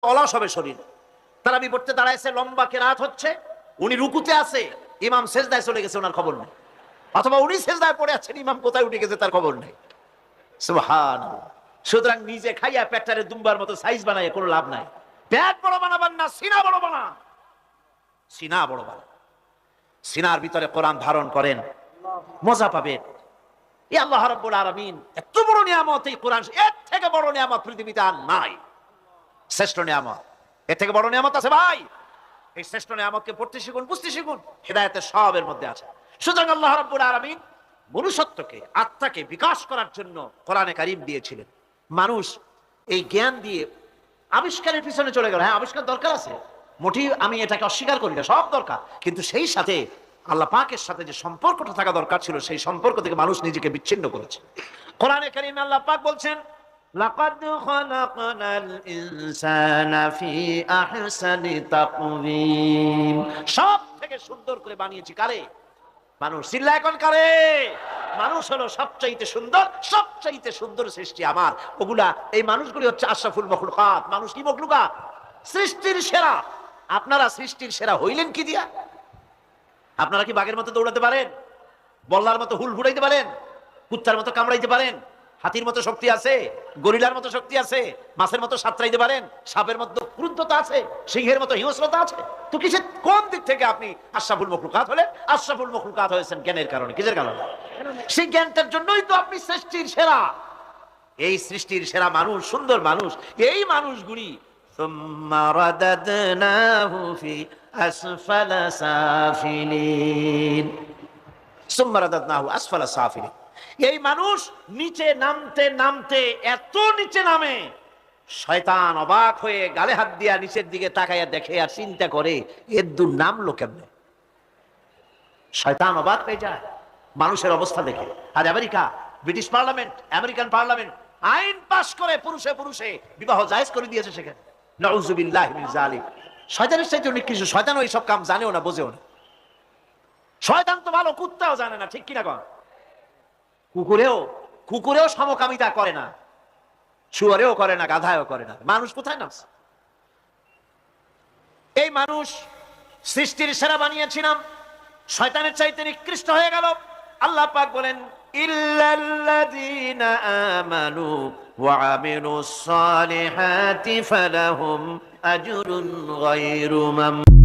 অলস হবে শরীর। তারাবি পড়তে দাঁড়াইছে, লম্বা কেরাত হচ্ছে, উনি রুকুতে আছে, ইমাম সেজদায় চলে গেছে, ওনার খবর নেই। অথবা উনি সেজদায় পড়ে আছেন, ইমাম কোথায় উঠে গেছে তার খবর নেই। সুবহানাল্লাহ। সুতরাং নিজে খাইয়া পেটারে দুম্বার মতো সাইজ বানায় কোনো লাভ নাই। পেট বড় বানাবেন না, সিনা বড় বানান। সিনা বড় বানান, সিনার ভিতরে কোরআন ধারণ করেন, মজা পাবেন। এই আল্লাহ রাব্বুল আলামিন এত বড় নিয়ামত, এই কোরআন, এর থেকে বড় নিয়ামত পৃথিবীতে আর নাই। শ্রেষ্ঠ নিয়ামত, এর থেকে বড় নিয়ামত আছে ভাই? এই শ্রেষ্ঠ নিয়ামতকে পড়তে শিখুন, বুঝতে শিখুন, হেদায়েতের সবের মধ্যে আছে। সুতরাং আল্লাহ রাব্বুল আলামিন মনুষ্যত্বকে, আত্মাকে বিকাশ করার জন্য কোরআনে কারীম দিয়েছিলেন। মানুষ এই জ্ঞান দিয়ে আবিষ্কারের পিছনে চলে গেল। হ্যাঁ, আবিষ্কার দরকার আছে, মোটেই আমি এটাকে অস্বীকার করি না, সব দরকার। কিন্তু সেই সাথে আল্লাহ পাকের সাথে যে সম্পর্কটা থাকা দরকার ছিল, সেই সম্পর্ক থেকে মানুষ নিজেকে বিচ্ছিন্ন করেছে। কোরআনে কারীমে আল্লাহ পাক বলছেন, লাকাদ খালাকনাল ইনসানা ফি আহসানি তাকওয়িম। সব থেকে সুন্দর করে বানিয়েছি কারে? মানুষ। চিল্লা এখন কারে? মানুষ হলো সবচাইতে সুন্দর, সবচাইতে সুন্দর সৃষ্টি আমার। ওগুলা, এই মানুষগুলি হচ্ছে আশরাফুল মাখলুকাত। মানুষ কি মাখলুকাত? সৃষ্টির সেরা। আপনারা সৃষ্টির সেরা হইলেন কি দিয়া? আপনারা কি বাঘের মতো দৌড়াতে পারেন? বল্লার মতো হুল ফুটাইতে পারেন? কুত্তার মতো কামড়াইতে পারেন? হাতির মতো শক্তি আছে? গরিলার মতো শক্তি আছে? মাছের মতো সাঁতরাইতে পারেন? সাপের মতো ক্রুদ্ধতা আছে? সিংহের মতো হিংস্রতা আছে? তো কিসের, কোন দিক থেকে আপনি আশরাফুল মাখলুকাত হলেন? আশরাফুল মাখলুকাত হয়েছেন জ্ঞানের কারণে। কিসের কারণে? সেই জ্ঞানটার জন্যই তো আপনি সৃষ্টির সেরা। এই সৃষ্টির সেরা মানুষ, সুন্দর মানুষ, এই মানুষগুলি সুম্মা রাদাদনাহু ফি আসফালা সাফিলিন। সুম্মা রাদাদনাহু আসফালা সাফিলিন। এই মানুষ নিচে নামতে নামতে এত নিচে নামে, শয়তান অবাক হয়ে গালে হাত দিয়া নিচের দিকে তাকাইয়া দেখে আর চিন্তা করে, এর দূর নামলো কেমনে? শয়তান অবাক হয়ে যায় মানুষের অবস্থা দেখে। আর America, British parliament, American parliament আইন পাশ করে পুরুষে পুরুষে বিবাহ জায়েজ করে দিয়েছে সেখানে। নাউযুবিল্লাহি মিন যালিক। শয়তানের চাইতে অনেক কিছু। শয়তান ওই সব কাম জানেও না, বোঝেও না। শয়তান তো ভালো, কুত্তাও জানে না, ঠিক কিনা কন? কুকুরেও সমকামিতা করে না, শুয়োরেও করে না, গাধায়ও করে না। মানুষ কোথায় নামছে? এই মানুষ সৃষ্টির সেরা বানিয়েছিলাম, শয়তানের চাইতে নিকৃষ্ট হয়ে গেল। আল্লাহ পাক বলেন, ইল্লাল্লাযীনা আমানু ওয়া আমিলুস সালিহাতি ফালাহুম আজরুন গায়রু মামনুন।